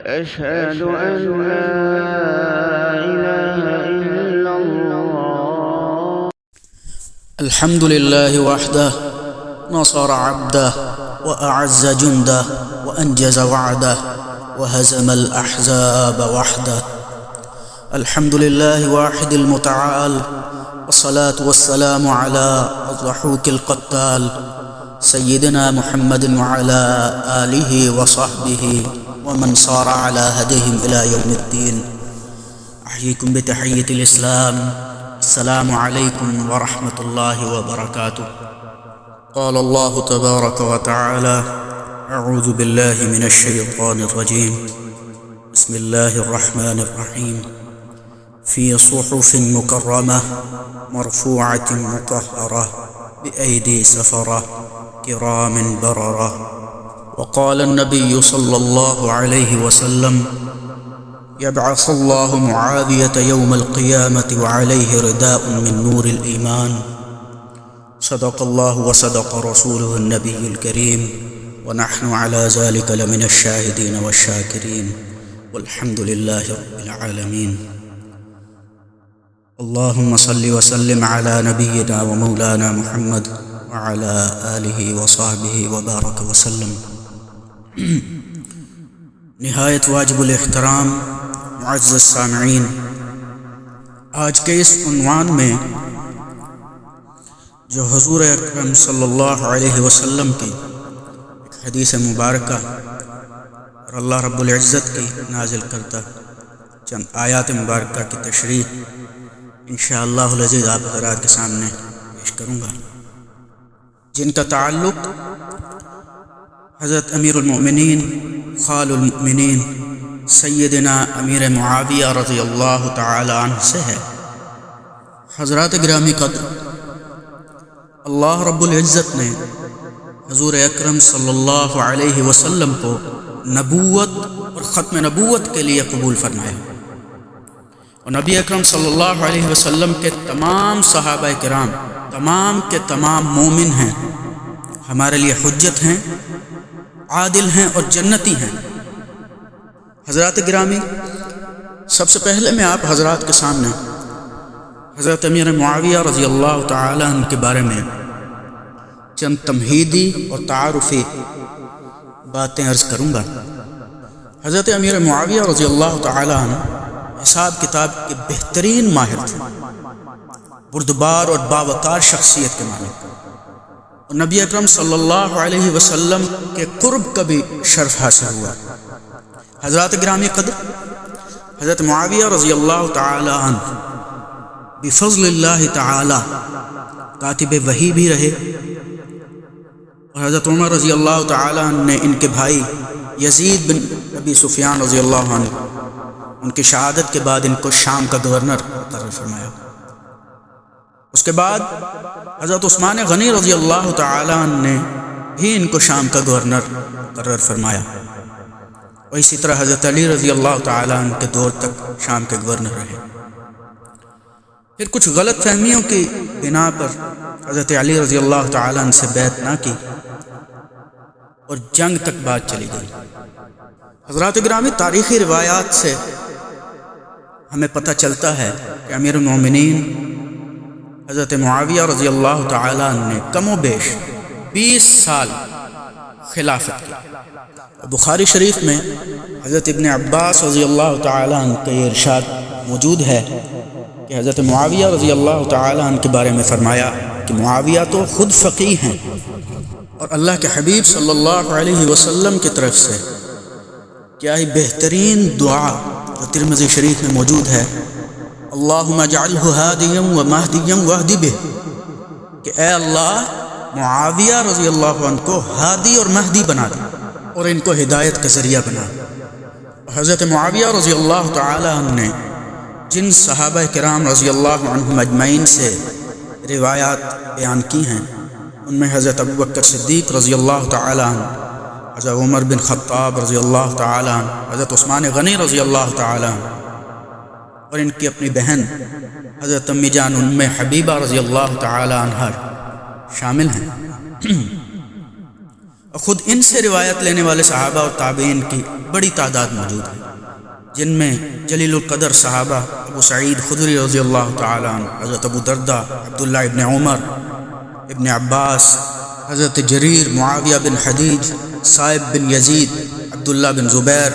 أشهد أن لا إله إلا الله. الحمد لله وحده نصر عبده وأعز جنده وأنجز وعده وهزم الأحزاب وحده. الحمد لله واحد المتعال، والصلاة والسلام على الضحوك القتال سيدنا محمد وعلى آله وصحبه ومن صار على هديهم إلى يوم الدين. أحييكم بتحية الإسلام، السلام عليكم ورحمة الله وبركاته. قال الله تبارك وتعالى: أعوذ بالله من الشيطان الرجيم، بسم الله الرحمن الرحيم. في صحف مكرمة مرفوعة مطهرة بأيدي سفرة كرام بررة. وقال النبي صلى الله عليه وسلم: يبعث الله معاوية يوم القيامة وعليه رداء من نور الإيمان. صدق الله وصدق رسوله النبي الكريم، ونحن على ذلك لمن الشاهدين والشاكرين، والحمد لله رب العالمين. اللهم صل وسلم على نبينا ومولانا محمد وعلى آله وصحبه وبارك وسلم. نہایت واجب الاحترام معزز سامعین، آج کے اس عنوان میں جو حضور اکرم صلی اللہ علیہ وسلم کی ایک حدیث مبارکہ اور اللہ رب العزت کی نازل کرتا چند آیات مبارکہ کی تشریح انشاءاللہ العزیز آپ حضرات کے سامنے پیش کروں گا، جن کا تعلق حضرت امیر المؤمنین خال المؤمنین سیدنا امیر معاویہ رضی اللہ تعالی عنہ سے ہے۔ حضرات گرامی قدر، اللہ رب العزت نے حضور اکرم صلی اللہ علیہ وسلم کو نبوت اور ختم نبوت کے لیے قبول فرمایا، اور نبی اکرم صلی اللہ علیہ وسلم کے تمام صحابہ کرام تمام کے تمام مومن ہیں، ہمارے لیے حجت ہیں، عادل ہیں اور جنتی ہیں۔ حضرات گرامی، سب سے پہلے میں آپ حضرات کے سامنے حضرت امیر معاویہ رضی اللہ تعالی عنہ کے بارے میں چند تمہیدی اور تعارفی باتیں عرض کروں گا۔ حضرت امیر معاویہ رضی اللہ تعالی عنہ حساب کتاب کے بہترین ماہر تھے، بردبار اور باوقار شخصیت کے مالک، اور نبی اکرم صلی اللہ علیہ وسلم کے قرب کا بھی شرف حاصل ہوا۔ حضرات گرامی قدر، حضرت معاویہ رضی اللہ تعالی عنہ بفضل اللہ تعالی کاتب وحی بھی رہے، اور حضرت عمر رضی اللہ تعالی عنہ نے ان کے بھائی یزید بن ابی سفیان رضی اللہ عنہ ان کی شہادت کے بعد ان کو شام کا گورنر مقرر فرمایا۔ اس کے بعد حضرت عثمان غنی رضی اللہ تعالی عنہ نے بھی ان کو شام کا گورنر مقرر فرمایا، اور اسی طرح حضرت علی رضی اللہ تعالی عنہ کے دور تک شام کے گورنر رہے۔ پھر کچھ غلط فہمیوں کی بنا پر حضرت علی رضی اللہ تعالی عنہ سے بیعت نہ کی اور جنگ تک بات چلی گئی۔ حضرات گرامی، تاریخی روایات سے ہمیں پتہ چلتا ہے کہ امیر المومنین حضرت معاویہ رضی اللہ تعالی عنہ نے کم و بیش 20 سال خلافت کی۔ بخاری شریف میں حضرت ابن عباس رضی اللہ تعالی عنہ کا یہ ارشاد موجود ہے کہ حضرت معاویہ رضی اللہ تعالی عنہ کے بارے میں فرمایا کہ معاویہ تو خود فقیہ ہیں، اور اللہ کے حبیب صلی اللہ علیہ وسلم کی طرف سے کیا ہی بہترین دعا جو ترمذی شریف میں موجود ہے، اللہم اجعلہ ہادیا ومہدیا واہد بہ، کہ اے اللہ معاویہ رضی اللہ عنہ کو ہادی اور مہدی بنا دے اور ان کو ہدایت کا ذریعہ بنا۔ حضرت معاویہ رضی اللہ تعالی عنہ نے جن صحابہ کرام رضی اللہ عنہم اجمعین سے روایات بیان کی ہیں، ان میں حضرت ابوبکر صدیق رضی اللہ تعالی عنہ، حضرت عمر بن خطاب رضی اللہ تعالی عنہ، حضرت عثمان غنی رضی اللہ تعالی عنہ، اور ان کی اپنی بہن حضرت امی جان ام حبیبہ رضی اللہ تعالی عنہ شامل ہیں۔ اور خود ان سے روایت لینے والے صحابہ اور تابعین کی بڑی تعداد موجود ہے، جن میں جلیل القدر صحابہ ابو سعید خدری رضی اللہ تعالیٰ عنہ، حضرت ابو دردہ، عبداللہ ابن عمر، ابن عباس، حضرت جریر، معاویہ بن حدیج، صائب بن یزید، عبداللہ بن زبیر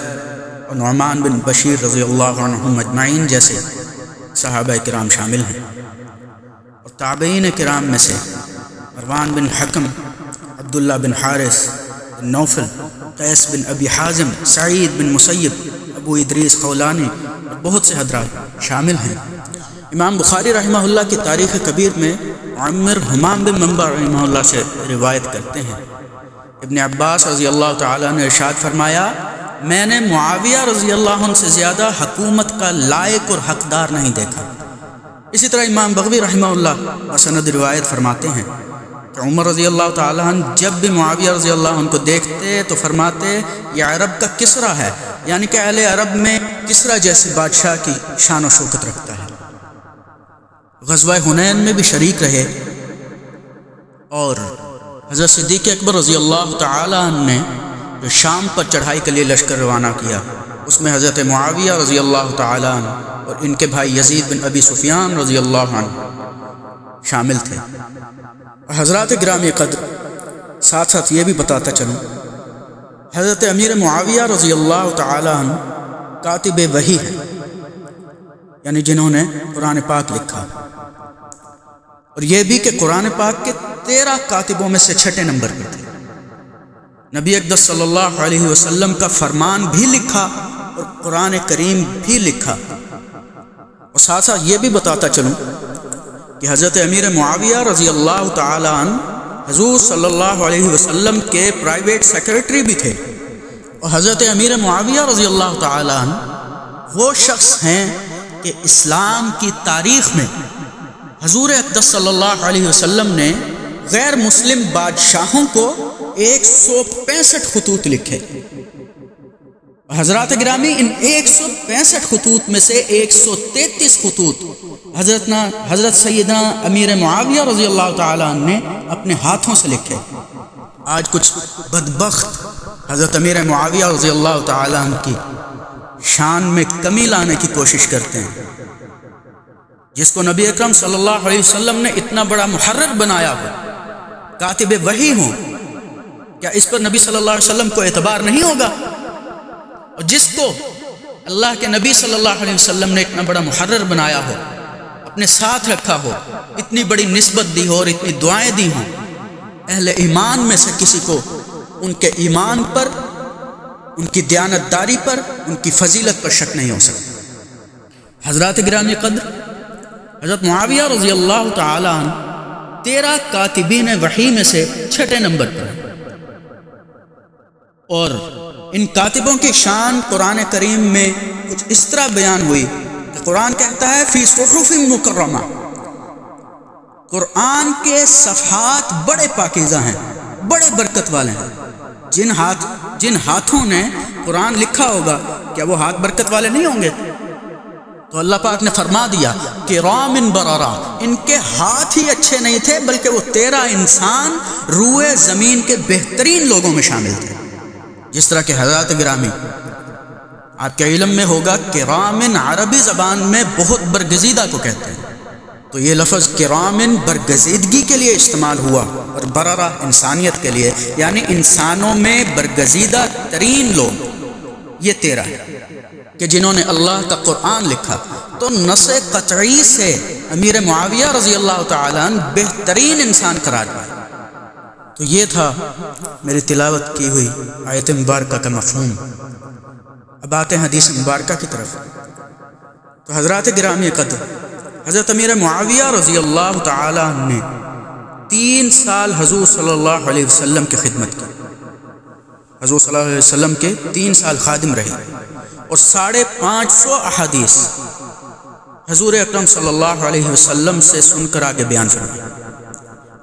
اور نعمان بن بشیر رضی اللہ عنہم اجمعین جیسے صحابہ کرام شامل ہیں۔ اور تابعین کرام میں سے مروان بن حکم، عبداللہ بن حارث بن نوفل، قیس بن ابی حازم، سعید بن مسیب، ابو ادریس خولانی اور بہت سے حضرات شامل ہیں۔ امام بخاری رحمہ اللہ کی تاریخ کبیر میں عمر حمام بن منبع رحمہ اللہ سے روایت کرتے ہیں، ابن عباس رضی اللہ تعالیٰ نے ارشاد فرمایا، میں نے معاویہ رضی اللہ عنہ سے زیادہ حکومت کا لائق اور حقدار نہیں دیکھا۔ اسی طرح امام بغوی رحمہ اللہ بسند روایت فرماتے ہیں کہ عمر رضی اللہ تعالیٰ عنہ جب بھی معاویہ رضی اللہ عنہ کو دیکھتے تو فرماتے یہ عرب کا کسریٰ ہے، یعنی کہ اہل عرب میں کسریٰ جیسے بادشاہ کی شان و شوکت رکھتا ہے۔ غزوہ حنین میں بھی شریک رہے اور حضرت صدیق اکبر رضی اللہ تعالیٰ عنہ نے جو شام پر چڑھائی کے لیے لشکر روانہ کیا، اس میں حضرت معاویہ رضی اللہ تعالیٰ عنہ اور ان کے بھائی یزید بن ابی سفیان رضی اللہ عنہ شامل تھے۔ حضرات گرامی قدر، ساتھ ساتھ یہ بھی بتاتا چلوں، حضرت امیر معاویہ رضی اللہ تعالیٰ عنہ کاتب وحی ہے، یعنی جنہوں نے قرآن پاک لکھا، اور یہ بھی کہ قرآن پاک کے 13 کاتبوں میں سے 6 نمبر پر تھے۔ نبی اقدس صلی اللہ علیہ وسلم کا فرمان بھی لکھا اور قرآن کریم بھی لکھا۔ اور ساتھ ساتھ یہ بھی بتاتا چلوں کہ حضرت امیر معاویہ رضی اللہ تعالیٰ عنہ حضور صلی اللہ علیہ وسلم کے پرائیویٹ سیکرٹری بھی تھے، اور حضرت امیر معاویہ رضی اللہ تعالیٰ عنہ وہ شخص ہیں کہ اسلام کی تاریخ میں حضور اقدس صلی اللہ علیہ وسلم نے غیر مسلم بادشاہوں کو 165 خطوط لکھے۔ حضرات گرامی، ان 165 خطوط میں سے 133 خطوط حضرت سیدنا امیر معاویہ رضی اللہ تعالیٰ عنہ نے اپنے ہاتھوں سے لکھے۔ آج کچھ بدبخت حضرت امیر معاویہ رضی اللہ تعالیٰ عنہ کی شان میں کمی لانے کی کوشش کرتے ہیں، جس کو نبی اکرم صلی اللہ علیہ وسلم نے اتنا بڑا محرر بنایا ہو، کاتب وحی ہوں، کیا اس پر نبی صلی اللہ علیہ وسلم کو اعتبار نہیں ہوگا؟ اور جس کو اللہ کے نبی صلی اللہ علیہ وسلم نے اتنا بڑا محرر بنایا ہو، اپنے ساتھ رکھا ہو، اتنی بڑی نسبت دی ہو اور اتنی دعائیں دی ہوں، اہل ایمان میں سے کسی کو ان کے ایمان پر، ان کی دیانتداری پر، ان کی فضیلت پر شک نہیں ہو سکتا۔ حضرات گرامی قدر، حضرت معاویہ رضی اللہ تعالی عنہ 13 کاتبین وحی میں سے 6 نمبر پر ہیں، اور ان کاتبوں کی شان قرآن کریم میں کچھ اس طرح بیان ہوئی کہ قرآن کہتا ہے فی صحف مکرمہ، قرآن کے صفحات بڑے پاکیزہ ہیں، بڑے برکت والے ہیں۔ جن ہاتھوں نے قرآن لکھا ہوگا کیا وہ ہاتھ برکت والے نہیں ہوں گے؟ تو اللہ پاک نے فرما دیا کرام بررا، ان کے ہاتھ ہی اچھے نہیں تھے بلکہ وہ 13 انسان روئے زمین کے بہترین لوگوں میں شامل تھے۔ جس طرح کہ حضرات گرامی آپ کے علم میں ہوگا کرامن عربی زبان میں بہت برگزیدہ کو کہتے ہیں، تو یہ لفظ کرامن برگزیدگی کے لیے استعمال ہوا، اور بررہ انسانیت کے لیے، یعنی انسانوں میں برگزیدہ ترین لوگ یہ 13 ہیں کہ جنہوں نے اللہ کا قرآن لکھا۔ تو نص قطعی سے امیر معاویہ رضی اللہ تعالیٰ عنہ بہترین انسان قرار پائے۔ تو یہ تھا میری تلاوت کی ہوئی آیت مبارکہ کا مفہوم۔ اب آتے ہیں حدیث مبارکہ کی طرف۔ تو حضرات گرامی قدر، حضرت امیر معاویہ رضی اللہ تعالیٰ عنہ نے 3 سال حضور صلی اللہ علیہ وسلم کی خدمت کی، حضور صلی اللہ علیہ وسلم کے 3 سال خادم رہے، اور 550 احادیث حضور اکرم صلی اللہ علیہ وسلم سے سن کر آگے بیان فرمائے۔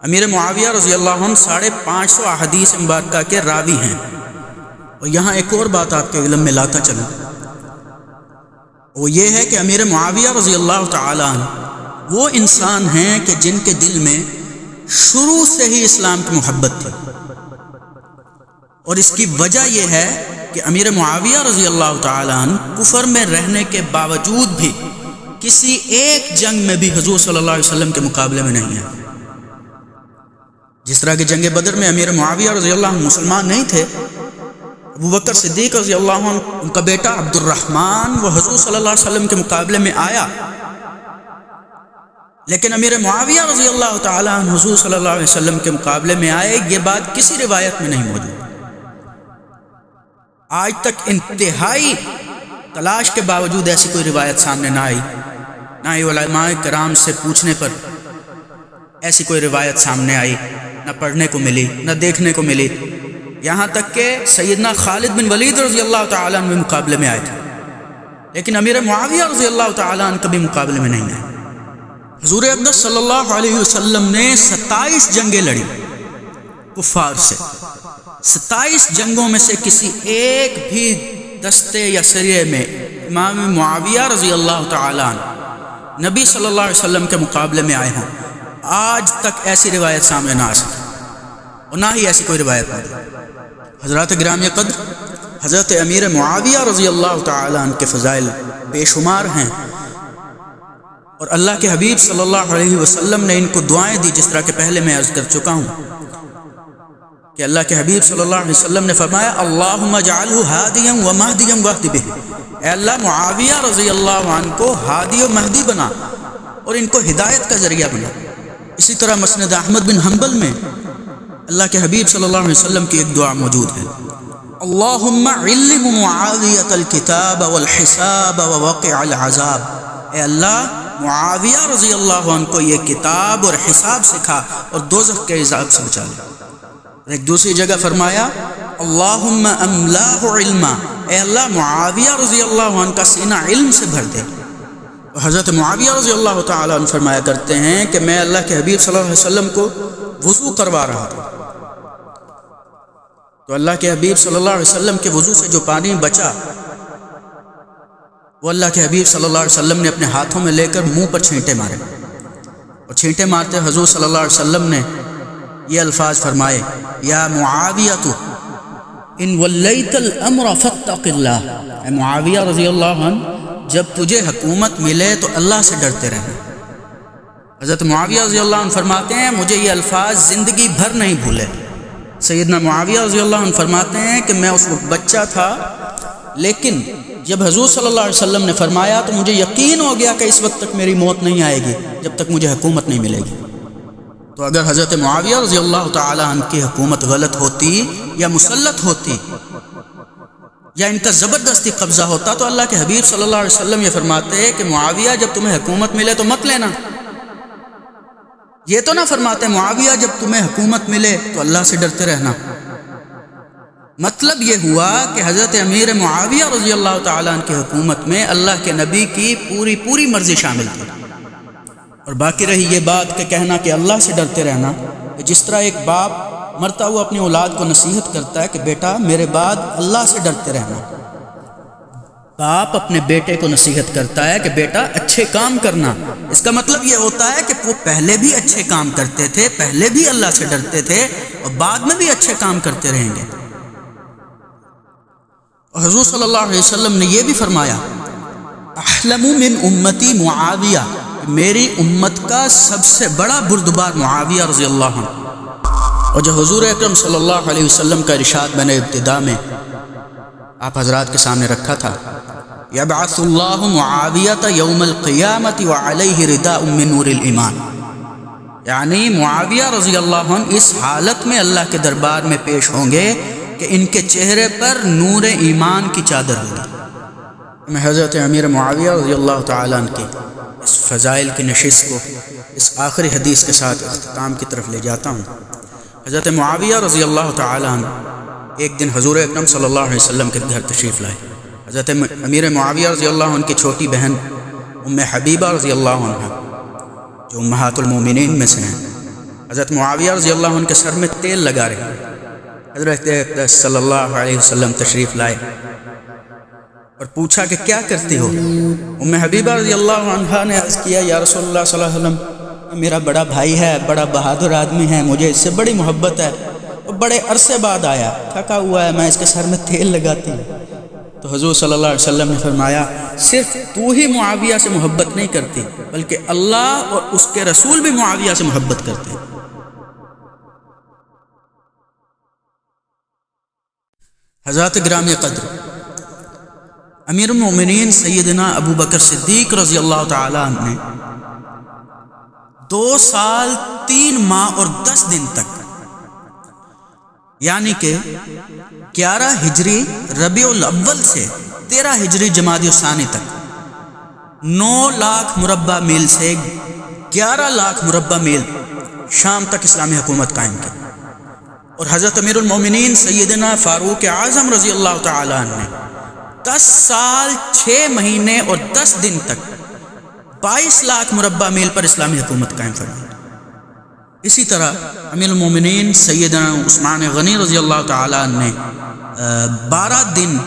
امیر معاویہ رضی اللہ عنہ 550 احادیث مبارکہ کے راوی ہیں۔ اور یہاں ایک اور بات آپ کے علم میں لاتا چلوں، وہ یہ ہے کہ امیر معاویہ رضی اللہ تعالی عنہ وہ انسان ہیں کہ جن کے دل میں شروع سے ہی اسلام کی محبت تھی، اور اس کی وجہ یہ ہے کہ امیر معاویہ رضی اللہ تعالیٰ عنہ کفر میں رہنے کے باوجود بھی کسی ایک جنگ میں بھی حضور صلی اللہ علیہ وسلم کے مقابلے میں نہیں ہے۔ جس طرح کہ جنگ بدر میں امیر معاویہ رضی اللہ عنہ مسلمان نہیں تھے، ابو بکر صدیق رضی اللہ عنہ ان کا بیٹا عبد الرحمن وہ حضور صلی اللہ علیہ وسلم کے مقابلے میں آیا، لیکن امیر معاویہ رضی اللہ تعالیٰ عنہ حضور صلی اللہ علیہ وسلم کے مقابلے میں آئے، یہ بات کسی روایت میں نہیں موجود۔ آج تک انتہائی تلاش کے باوجود ایسی کوئی روایت سامنے نہ آئی، نہ ہی علماء کرام سے پوچھنے پر ایسی کوئی روایت سامنے آئی، نہ پڑھنے کو ملی، نہ دیکھنے کو ملی، یہاں تک کہ سیدنا خالد بن ولید رضی اللہ تعالیٰ عنہ مقابلے میں آئے تھے، لیکن امیر معاویہ رضی اللہ تعالیٰ عنہ کبھی مقابلے میں نہیں آئے۔ حضور اقدس صلی اللہ علیہ وسلم نے 27 جنگیں لڑی کفار سے، 27 جنگوں میں سے کسی ایک بھی دستے یا سریے میں امام معاویہ رضی اللہ تعالیٰ عنہ نبی صلی اللہ علیہ وسلم کے مقابلے میں آئے ہوں، آج تک ایسی روایت سامنے نہ آ سکی، اور نہ ہی ایسی کوئی روایت نہیں۔ حضرات گرامی قدر، حضرت امیر معاویہ رضی اللہ تعالیٰ عنہ کے فضائل بے شمار ہیں، اور اللہ کے حبیب صلی اللہ علیہ وسلم نے ان کو دعائیں دی، جس طرح کہ پہلے میں عرض کر چکا ہوں کہ اللہ کے حبیب صلی اللہ علیہ وسلم نے فرمایا اللہم اجعلہ ہادیا و مہدیا واہد بہ، اے اللہ معاویہ رضی اللہ عنہ کو ہادی و مہدی بنا اور ان کو ہدایت کا ذریعہ بنا۔ اسی طرح مسند احمد بن حنبل میں اللہ کے حبیب صلی اللہ علیہ وسلم کی ایک دعا موجود ہے، اللہم علم معاویۃ الکتاب والحساب ووقع العذاب، اے اللہ معاویہ رضی اللہ عنہ کو یہ کتاب اور حساب سکھا اور دوزخ کے عذاب سے بچا لے۔ ایک دوسری جگہ فرمایا اللہم املاہ علما، اے اللہ معاویہ رضی اللہ عنہ کا سینہ علم سے بھر دے۔ اور حضرت معاویہ رضی اللہ تعالیٰ عنہ فرمایا کرتے ہیں کہ میں اللہ کے حبیب صلی اللہ علیہ وسلم کو وضو کروا رہا تھا، تو اللہ کے حبیب صلی اللہ علیہ وسلم کے وضو سے جو پانی بچا وہ اللہ کے حبیب صلی اللہ علیہ وسلم نے اپنے ہاتھوں میں لے کر منہ پر چھینٹے مارے، اور چھینٹے مارتے حضور صلی اللہ علیہ وسلم نے یہ الفاظ فرمائے، یا معاویۃ ان ولیت الامر فاتق اللہ، اے معاویہ رضی اللہ عنہ جب تجھے حکومت ملے تو اللہ سے ڈرتے رہنا۔ حضرت معاویہ رضی اللہ عنہ فرماتے ہیں مجھے یہ الفاظ زندگی بھر نہیں بھولے۔ سیدنا معاویہ رضی اللہ عنہ فرماتے ہیں کہ میں اس وقت بچہ تھا، لیکن جب حضور صلی اللہ علیہ وسلم نے فرمایا تو مجھے یقین ہو گیا کہ اس وقت تک میری موت نہیں آئے گی جب تک مجھے حکومت نہیں ملے گی۔ تو اگر حضرت معاویہ رضی اللہ تعالیٰ عنہ کی حکومت غلط ہوتی یا مسلط ہوتی یا ان کا زبردستی قبضہ ہوتا تو اللہ کے حبیب صلی اللہ علیہ وسلم یہ فرماتے کہ معاویہ جب تمہیں حکومت ملے تو مت لینا، یہ تو نہ فرماتے معاویہ جب تمہیں حکومت ملے تو اللہ سے ڈرتے رہنا۔ مطلب یہ ہوا کہ حضرت امیر معاویہ رضی اللہ تعالیٰ عنہ کی حکومت میں اللہ کے نبی کی پوری مرضی شامل تھی، اور باقی رہی یہ بات کہ کہنا کہ اللہ سے ڈرتے رہنا، کہ جس طرح ایک باپ مرتا ہوا اپنی اولاد کو نصیحت کرتا ہے کہ بیٹا میرے بعد اللہ سے ڈرتے رہنا، باپ اپنے بیٹے کو نصیحت کرتا ہے کہ بیٹا اچھے کام کرنا، اس کا مطلب یہ ہوتا ہے کہ وہ پہلے بھی اچھے کام کرتے تھے، پہلے بھی اللہ سے ڈرتے تھے اور بعد میں بھی اچھے کام کرتے رہیں گے۔ اور حضور صلی اللہ علیہ وسلم نے یہ بھی فرمایا احلم من امتی معاویہ، میری امت کا سب سے بڑا بردبار معاویہ رضی اللہ عنہ۔ اور جو حضور اکرم صلی اللہ علیہ وسلم کا ارشاد میں نے ابتدا میں آپ حضرات کے سامنے رکھا تھا، یبعث اللہ معاویۃ یوم القیامۃ وعلیہ رداء من نور الایمان، یعنی معاویہ رضی اللہ عنہ اس حالت میں اللہ کے دربار میں پیش ہوں گے کہ ان کے چہرے پر نور ایمان کی چادر ہوگی۔ میں حضرت امیر معاویہ رضی اللہ تعالیٰ عنہ کی اس فضائل کی نشست کو اس آخری حدیث کے ساتھ اختتام کی طرف لے جاتا ہوں۔ حضرت معاویہ رضی اللہ تعالیٰ عنہ ایک دن حضور اکرم صلی اللہ علیہ وسلم کے گھر تشریف لائے۔ حضرت امیر معاویہ رضی اللہ عنہ کی چھوٹی بہن ام حبیبہ رضی اللہ عنہ جو امہات المومنین میں سے ہیں، حضرت معاویہ رضی اللہ عنہ کے سر میں تیل لگا رہے ہیں۔ حضرت اقدس صلی اللہ علیہ وسلم تشریف لائے اور پوچھا کہ کیا کرتی ہو؟ ام حبیبہ رضی اللہ عنہ نے عرض کیا یا رسول اللہ صلی اللہ علیہ وسلم میرا بڑا بھائی ہے، بڑا بہادر آدمی ہے، مجھے اس سے بڑی محبت ہے، اور بڑے عرصے بعد آیا، تھکا ہوا ہے، میں اس کے سر میں تیل لگاتی ہوں۔ تو حضور صلی اللہ علیہ وسلم نے فرمایا صرف تو ہی معاویہ سے محبت نہیں کرتی بلکہ اللہ اور اس کے رسول بھی معاویہ سے محبت کرتے ہیں۔ حضرات گرامی قدر، امیر المومنین سیدنا ابو بکر صدیق رضی اللہ تعالیٰ عنہ نے 2 سال 3 ماہ اور 10 دن تک، یعنی کہ 11 ہجری ربیع الاول سے 13 ہجری جمادی الثانی تک 9 لاکھ مربع میل سے 11 لاکھ مربع میل شام تک اسلامی حکومت قائم کی، اور حضرت امیر المومنین سیدنا فاروق اعظم رضی اللہ تعالیٰ عنہ نے 10 سال 6 مہینے اور 10 دن تک 22 لاکھ مربع میل پر اسلامی حکومت قائم فرمائی۔ اسی طرح امیر المومنین سیدنا عثمان غنی رضی اللہ تعالیٰ عنہ نے 12 دن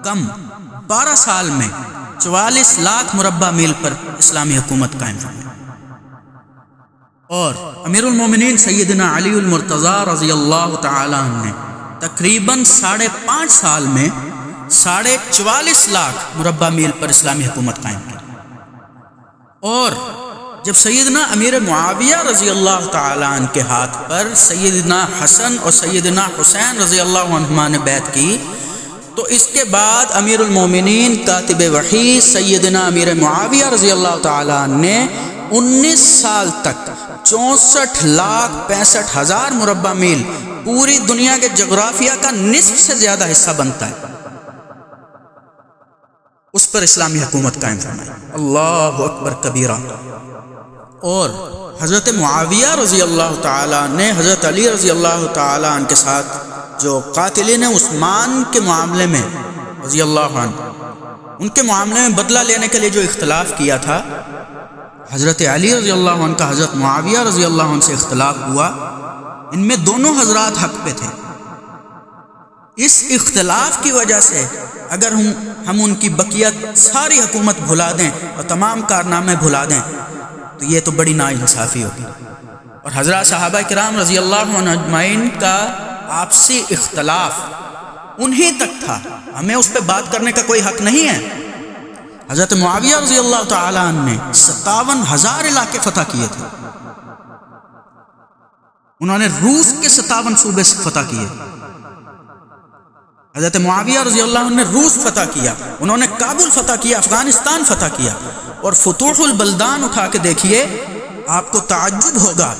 کم 12 سال میں 44 لاکھ مربع میل پر اسلامی حکومت قائم فرمائی، اور امیر المومنین سیدنا علی المرتضیٰ رضی اللہ تعالیٰ عنہ نے تقریباً 5.5 سال میں 44.5 لاکھ مربع میل پر اسلامی حکومت قائم کی۔ اور جب سیدنا امیر معاویہ رضی اللہ تعالیٰ عنہ کے ہاتھ پر سیدنا حسن اور سیدنا حسین رضی اللہ عنہما نے بیعت کی، تو اس کے بعد امیر المومنین کاتب وحی سیدنا امیر معاویہ رضی اللہ تعالیٰ عنہ نے 19 سال تک 64,65,000 مربع میل پوری دنیا کے جغرافیہ کا نصف سے زیادہ حصہ بنتا ہے، اس پر اسلامی حکومت قائم فرمائی۔ اللہ اکبر کبیرہ۔ اور حضرت معاویہ رضی اللہ تعالیٰ نے حضرت علی رضی اللہ تعالیٰ عنہ کے ساتھ جو قاتلین عثمان کے معاملے میں رضی اللہ عنہ، ان کے معاملے میں بدلہ لینے کے لیے جو اختلاف کیا تھا، حضرت علی رضی اللہ عنہ کا حضرت معاویہ رضی اللہ عنہ سے اختلاف ہوا، ان میں دونوں حضرات حق پہ تھے۔ اس اختلاف کی وجہ سے اگر ہم ان کی بقیت ساری حکومت بھلا دیں اور تمام کارنامے بھلا دیں تو یہ تو بڑی ناانصافی ہوگی۔ اور حضرات صحابہ کرام رضی اللہ عنہ اجمعین کا آپسی اختلاف انہی تک تھا، ہمیں اس پہ بات کرنے کا کوئی حق نہیں ہے۔ حضرت معاویہ رضی اللہ تعالیٰ عنہ نے 57,000 علاقے فتح کیے تھے، انہوں نے روس کے 57 صوبے فتح کیے۔ حضرت معاویہ رضی اللہ عنہ نے روس فتح کیا، انہوں نے کابل فتح کیا، افغانستان فتح کیا، اور فتوح البلدان اٹھا کے دیکھیے، آپ کو تعجب ہوگا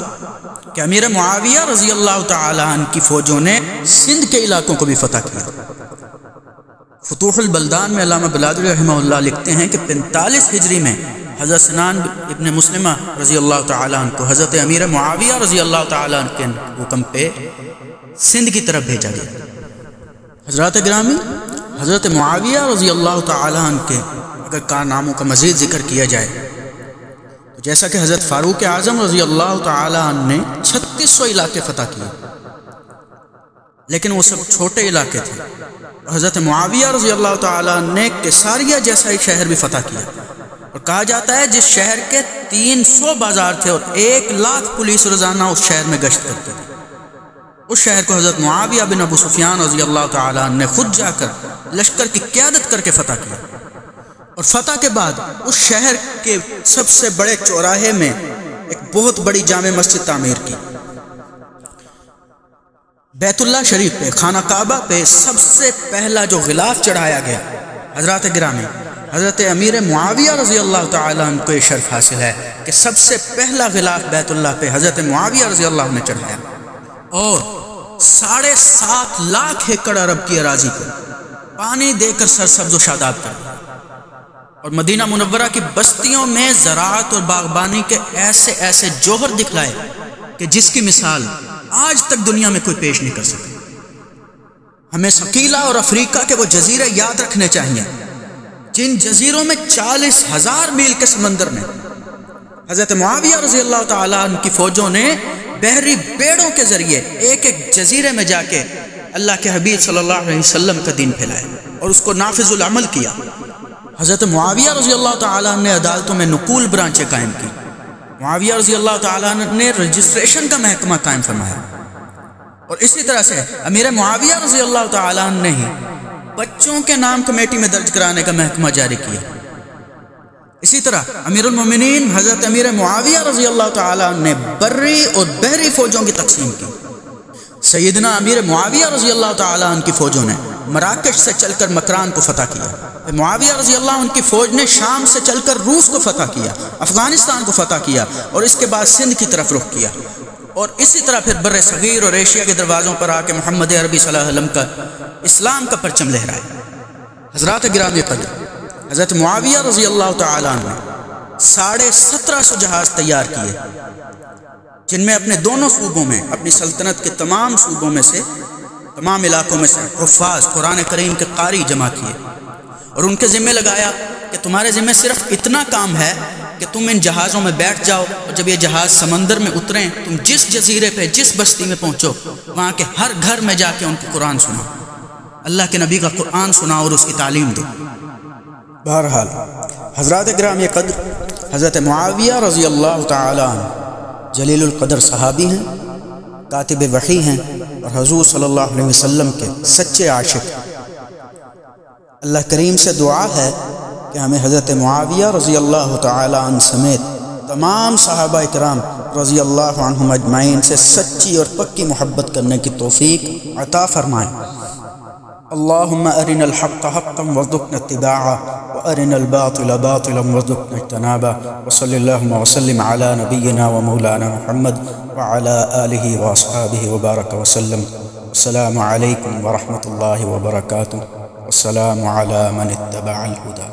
کہ امیر معاویہ رضی اللہ تعالیٰ عنہ کی فوجوں نے سندھ کے علاقوں کو بھی فتح کیا۔ فتوح البلدان میں علامہ بلادری رحمہ اللہ لکھتے ہیں کہ 45 ہجری میں حضرت سنان ابن مسلمہ رضی اللہ تعالیٰ عنہ کو حضرت امیر معاویہ رضی اللہ تعالیٰ عنہ کے حکم پہ سندھ کی طرف بھیجا گیا۔ حضرات گرامی، حضرت معاویہ رضی اللہ تعالیٰ عنہ کے اگر کارناموں کا مزید ذکر کیا جائے تو جیسا کہ حضرت فاروق اعظم رضی اللہ تعالیٰ عنہ نے 3600 علاقے فتح کیے، لیکن وہ سب چھوٹے علاقے تھے، اور حضرت معاویہ رضی اللہ تعالیٰ عنہ نے کیساریہ جیسا ایک شہر بھی فتح کیا، اور کہا جاتا ہے جس شہر کے 300 بازار تھے اور 1 لاکھ پولیس روزانہ اس شہر میں گشت کرتے تھے، اس شہر کو حضرت معاویہ بن ابو سفیان رضی اللہ تعالیٰ عنہ نے خود جا کر لشکر کی قیادت کر کے فتح کیا، اور فتح کے بعد اس شہر کے سب سے بڑے چوراہے میں ایک بہت بڑی جامع مسجد تعمیر کی۔ بیت اللہ شریف پہ، خانہ کعبہ پہ سب سے پہلا جو غلاف چڑھایا گیا، حضرات گرامی، حضرت امیر معاویہ رضی اللہ تعالیٰ عنہ کو یہ شرف حاصل ہے کہ سب سے پہلا غلاف بیت اللہ پہ حضرت معاویہ رضی اللہ عنہ نے چڑھایا، اور 7.5 لاکھ ایکڑ عرب کی اراضی کو پانی دے کر سرسبز و شاداب کر دیا، اور مدینہ منورہ کی بستیوں میں زراعت اور باغبانی کے ایسے ایسے جوہر دکھلائے کہ جس کی مثال آج تک دنیا میں کوئی پیش نہیں کر سکتا۔ ہمیں ثقیلہ اور افریقہ کے وہ جزیرے یاد رکھنے چاہیے جن جزیروں میں 40,000 میل کے سمندر میں حضرت معاویہ رضی اللہ تعالیٰ عنہ کی فوجوں نے بحری بیڑوں کے ذریعے ایک ایک جزیرے میں جا کے اللہ کے حبیب صلی اللہ علیہ وسلم کا دین پھیلایا اور اس کو نافذ العمل کیا۔ حضرت معاویہ رضی اللہ تعالیٰ عنہ نے عدالتوں میں نقول برانچیں قائم کی، معاویہ رضی اللہ تعالیٰ عنہ نے رجسٹریشن کا محکمہ قائم فرمایا، اور اسی طرح سے امیر معاویہ رضی اللہ تعالیٰ عنہ نے ہی بچوں کے نام کمیٹی میں درج کرانے کا محکمہ جاری کیا۔ اسی طرح امیر المومنین حضرت امیر معاویہ رضی اللہ تعالیٰ عنہ نے بری اور بحری فوجوں کی تقسیم کی۔ سیدنا امیر معاویہ رضی اللہ تعالیٰ عنہ کی فوجوں نے مراکش سے چل کر مکران کو فتح کیا۔ معاویہ رضی اللہ عنہ کی فوج نے شام سے چل کر روس کو فتح کیا، افغانستان کو فتح کیا اور اس کے بعد سندھ کی طرف رخ کیا، اور اسی طرح پھر بر صغیر اور ایشیا کے دروازوں پر آ کے محمد عربی صلی اللہ علیہ وسلم کا اسلام کا پرچم لہرایا۔ حضرات گرامی قدر، حضرت معاویہ رضی اللہ تعالیٰ عنہ نے 1750 جہاز تیار کیے، جن میں اپنے دونوں صوبوں میں، اپنی سلطنت کے تمام صوبوں میں سے، تمام علاقوں میں سے حفاظ قرآن کریم کے قاری جمع کیے، اور ان کے ذمہ لگایا کہ تمہارے ذمہ صرف اتنا کام ہے کہ تم ان جہازوں میں بیٹھ جاؤ، اور جب یہ جہاز سمندر میں اتریں، تم جس جزیرے پہ، جس بستی میں پہنچو، وہاں کے ہر گھر میں جا کے ان کو قرآن سناؤ، اللہ کے نبی کا قرآن سناؤ اور اس کی تعلیم دو۔ بہرحال حضرات گرامی قدر، حضرت معاویہ رضی اللہ تعالی عنہ جلیل القدر صحابی ہیں، کاتب وحی ہیں، اور حضور صلی اللہ علیہ وسلم کے سچے عاشق۔ اللہ کریم سے دعا ہے کہ ہمیں حضرت معاویہ رضی اللہ تعالی عنہ سمیت تمام صحابہ اکرام رضی اللہ عنہم اجمعین سے سچی اور پکی محبت کرنے کی توفیق عطا فرمائے۔ اللہم ارنا الحق حقا وارزقنا اتباعه وارنا الباطل باطلا وارزقنا اجتنابه وصلی اللہم وسلم علی نبینا ومولانا محمد وعلى آلہ واصحابہ وبارک وسلم۔ السلام علیکم ورحمۃ اللہ وبرکاتہ، والسلام علی من اتبع الہدى۔